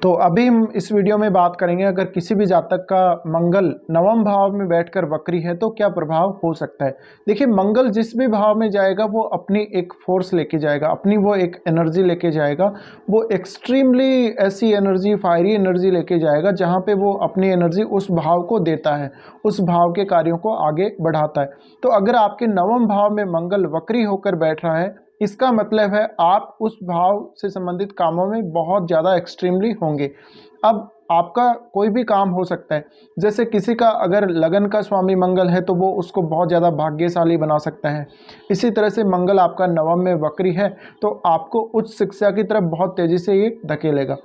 तो अभी हम इस वीडियो में बात करेंगे, अगर किसी भी जातक का मंगल नवम भाव में बैठकर वक्री है तो क्या प्रभाव हो सकता है। देखिए, मंगल जिस भी भाव में जाएगा वो अपनी एक फोर्स लेके जाएगा, अपनी वो एक एनर्जी लेके जाएगा। वो एक्सट्रीमली ऐसी एनर्जी, फायरी एनर्जी लेके जाएगा जहाँ पे वो अपनी एनर्जी उस भाव को देता है, उस भाव के कार्यों को आगे बढ़ाता है। तो अगर आपके नवम भाव में मंगल वक्री होकर बैठ रहा है, इसका मतलब है आप उस भाव से संबंधित कामों में बहुत ज़्यादा एक्सट्रीमली होंगे। अब आपका कोई भी काम हो सकता है, जैसे किसी का अगर लगन का स्वामी मंगल है तो वो उसको बहुत ज़्यादा भाग्यशाली बना सकता है। इसी तरह से मंगल आपका नवम में वक्री है तो आपको उच्च शिक्षा की तरफ बहुत तेज़ी से ये धकेलेगा।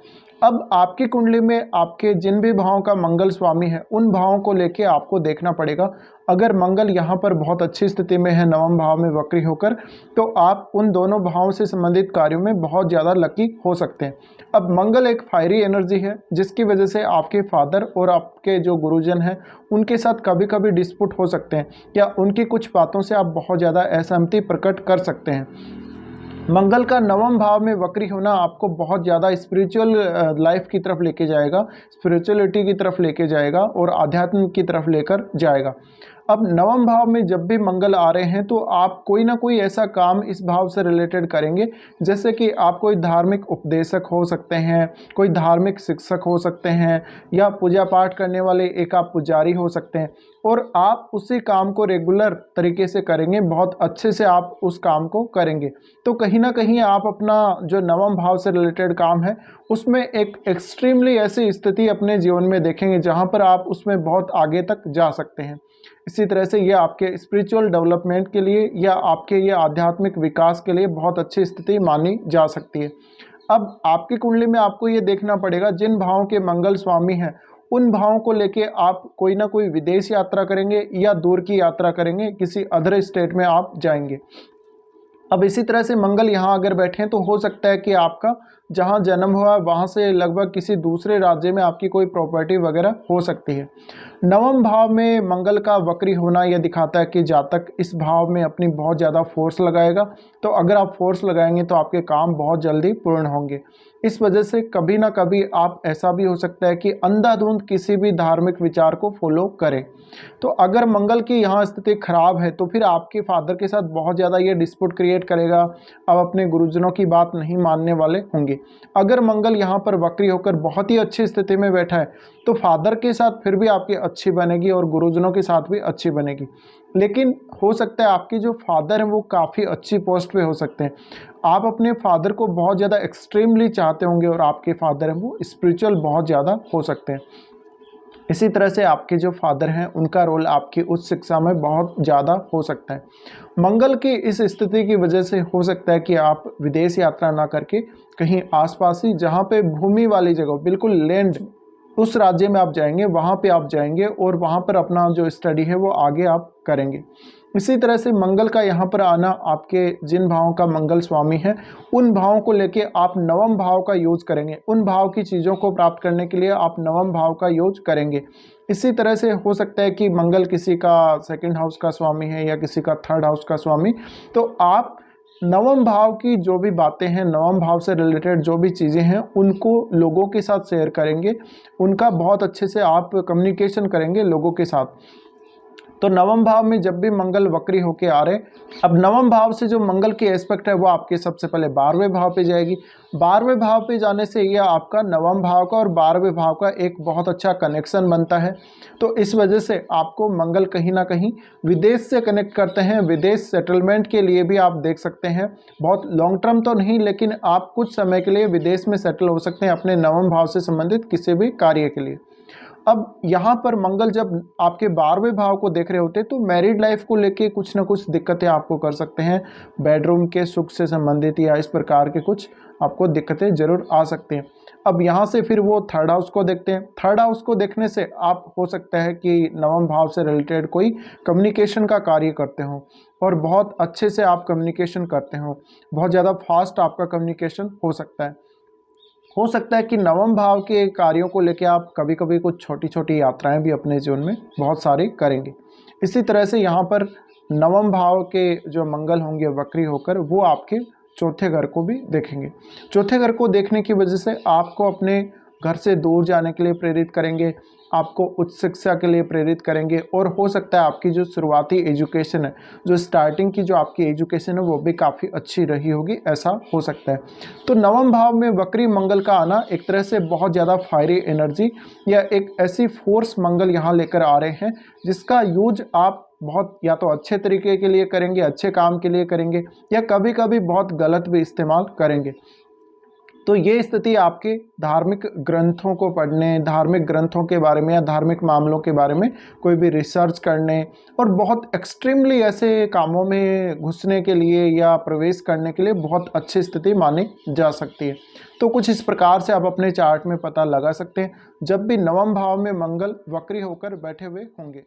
अब आपकी कुंडली में आपके जिन भी भावों का मंगल स्वामी है उन भावों को लेके आपको देखना पड़ेगा। अगर मंगल यहाँ पर बहुत अच्छी स्थिति में है नवम भाव में वक्री होकर, तो आप उन दोनों भावों से संबंधित कार्यों में बहुत ज़्यादा लकी हो सकते हैं। अब मंगल एक फायरी एनर्जी है जिसकी वजह से आपके फादर और आपके जो गुरुजन हैं उनके साथ कभी कभी डिस्प्यूट हो सकते हैं, या उनकी कुछ बातों से आप बहुत ज़्यादा असहमति प्रकट कर सकते हैं। मंगल का नवम भाव में वक्री होना आपको बहुत ज़्यादा स्पिरिचुअल लाइफ की तरफ लेके जाएगा, स्पिरिचुअलिटी की तरफ लेके जाएगा और आध्यात्म की तरफ लेकर जाएगा। अब नवम भाव में जब भी मंगल आ रहे हैं तो आप कोई ना कोई ऐसा काम इस भाव से रिलेटेड करेंगे, जैसे कि आप कोई धार्मिक उपदेशक हो सकते हैं, कोई धार्मिक शिक्षक हो सकते हैं, या पूजा पाठ करने वाले एक आप पुजारी हो सकते हैं, और आप उसी काम को रेगुलर तरीके से करेंगे, बहुत अच्छे से आप उस काम को करेंगे। तो कहीं ना कहीं आप अपना जो नवम भाव से रिलेटेड काम है उसमें एक एक्सट्रीमली ऐसी स्थिति अपने जीवन में देखेंगे जहां पर आप उसमें बहुत आगे तक जा सकते हैं। इसी तरह से ये आपके स्पिरिचुअल डेवलपमेंट के लिए या आपके ये आध्यात्मिक विकास के लिए बहुत अच्छी स्थिति मानी जा सकती है। अब आपकी कुंडली में आपको ये देखना पड़ेगा जिन भावों के मंगल स्वामी हैं उन भावों को लेके आप कोई ना कोई विदेश यात्रा करेंगे या दूर की यात्रा करेंगे, किसी अदर स्टेट में आप जाएंगे। अब इसी तरह से मंगल यहाँ अगर बैठे हैं तो हो सकता है कि आपका जहाँ जन्म हुआ वहाँ से लगभग किसी दूसरे राज्य में आपकी कोई प्रॉपर्टी वगैरह हो सकती है। नवम भाव में मंगल का वक्री होना यह दिखाता है कि जातक इस भाव में अपनी बहुत ज़्यादा फोर्स लगाएगा। तो अगर आप फोर्स लगाएंगे तो आपके काम बहुत जल्दी पूर्ण होंगे। इस वजह से कभी ना कभी आप ऐसा भी हो सकता है कि अंधाधुंध किसी भी धार्मिक विचार को फॉलो करें। तो अगर मंगल की यहाँ स्थिति खराब है तो फिर आपके फादर के साथ बहुत ज़्यादा ये डिस्प्यूट क्रिएट करेगा, आप अपने गुरुजनों की बात नहीं मानने वाले होंगे। अगर मंगल यहाँ पर वक्री होकर बहुत ही अच्छी स्थिति में बैठा है तो फादर के साथ फिर भी आपकी अच्छी बनेगी और गुरुजनों के साथ भी अच्छी बनेगी। लेकिन हो सकता है आपके जो फादर हैं वो काफ़ी अच्छी पोस्ट पे हो सकते हैं। आप अपने फादर को बहुत ज़्यादा एक्सट्रीमली चाहते होंगे और आपके फादर हैं वो स्पिरिचुअल बहुत ज़्यादा हो सकते हैं। इसी तरह से आपके जो फादर हैं उनका रोल आपकी उच्च शिक्षा में बहुत ज़्यादा हो सकता है। मंगल की इस स्थिति की वजह से हो सकता है कि आप विदेश यात्रा ना करके कहीं आसपास ही, जहाँ पे भूमि वाली जगह, बिल्कुल लैंड, उस राज्य में आप जाएंगे, वहाँ पे आप जाएंगे और वहाँ पर अपना जो स्टडी है वो आगे आप करेंगे। इसी तरह से मंगल का यहाँ पर आना आपके जिन भावों का मंगल स्वामी है उन भावों को लेके आप नवम भाव का यूज करेंगे, उन भाव की चीज़ों को प्राप्त करने के लिए आप नवम भाव का यूज करेंगे। इसी तरह से हो सकता है कि मंगल किसी का सेकंड हाउस का स्वामी है या किसी का थर्ड हाउस का स्वामी, तो आप नवम भाव की जो भी बातें हैं, नवम भाव से रिलेटेड जो भी चीज़ें हैं उनको लोगों के साथ शेयर करेंगे, उनका बहुत अच्छे से आप कम्युनिकेशन करेंगे लोगों के साथ। तो नवम भाव में जब भी मंगल वक्री होके आ रहे, अब नवम भाव से जो मंगल की एस्पेक्ट है वो आपके सबसे पहले 12वें भाव पे जाएगी। 12वें भाव पे जाने से यह आपका नवम भाव का और 12वें भाव का एक बहुत अच्छा कनेक्शन बनता है। तो इस वजह से आपको मंगल कहीं ना कहीं विदेश से कनेक्ट करते हैं। विदेश सेटलमेंट के लिए भी आप देख सकते हैं, बहुत लॉन्ग टर्म तो नहीं लेकिन आप कुछ समय के लिए विदेश में सेटल हो सकते हैं अपने नवम भाव से संबंधित किसी भी कार्य के लिए। अब यहाँ पर मंगल जब आपके 12वें भाव को देख रहे होते हैं तो मैरिड लाइफ को लेके कुछ ना कुछ दिक्कतें आपको कर सकते हैं, बेडरूम के सुख से संबंधित या इस प्रकार के कुछ आपको दिक्कतें जरूर आ सकती हैं। अब यहाँ से फिर वो थर्ड हाउस को देखते हैं। थर्ड हाउस को देखने से आप हो सकता है कि नवम भाव से रिलेटेड कोई कम्युनिकेशन का कार्य करते हो और बहुत अच्छे से आप कम्युनिकेशन करते हो, बहुत ज़्यादा फास्ट आपका कम्युनिकेशन हो सकता है। हो सकता है कि नवम भाव के कार्यों को लेकर आप कभी कभी कुछ छोटी छोटी यात्राएं भी अपने जीवन में बहुत सारी करेंगे। इसी तरह से यहाँ पर नवम भाव के जो मंगल होंगे वक्री होकर वो आपके चौथे घर को भी देखेंगे। चौथे घर को देखने की वजह से आपको अपने घर से दूर जाने के लिए प्रेरित करेंगे, आपको उच्च शिक्षा के लिए प्रेरित करेंगे और हो सकता है आपकी जो शुरुआती एजुकेशन है, जो स्टार्टिंग की जो आपकी एजुकेशन है वो भी काफ़ी अच्छी रही होगी, ऐसा हो सकता है। तो नवम भाव में वक्री मंगल का आना एक तरह से बहुत ज़्यादा फायरी एनर्जी या एक ऐसी फोर्स मंगल यहाँ लेकर आ रहे हैं जिसका यूज आप बहुत या तो अच्छे तरीके के लिए करेंगे, अच्छे काम के लिए करेंगे, या कभी कभी बहुत गलत भी इस्तेमाल करेंगे। तो ये स्थिति आपके धार्मिक ग्रंथों को पढ़ने, धार्मिक ग्रंथों के बारे में या धार्मिक मामलों के बारे में कोई भी रिसर्च करने और बहुत एक्सट्रीमली ऐसे कामों में घुसने के लिए या प्रवेश करने के लिए बहुत अच्छी स्थिति मानी जा सकती है। तो कुछ इस प्रकार से आप अपने चार्ट में पता लगा सकते हैं जब भी नवम भाव में मंगल वक्री होकर बैठे हुए होंगे।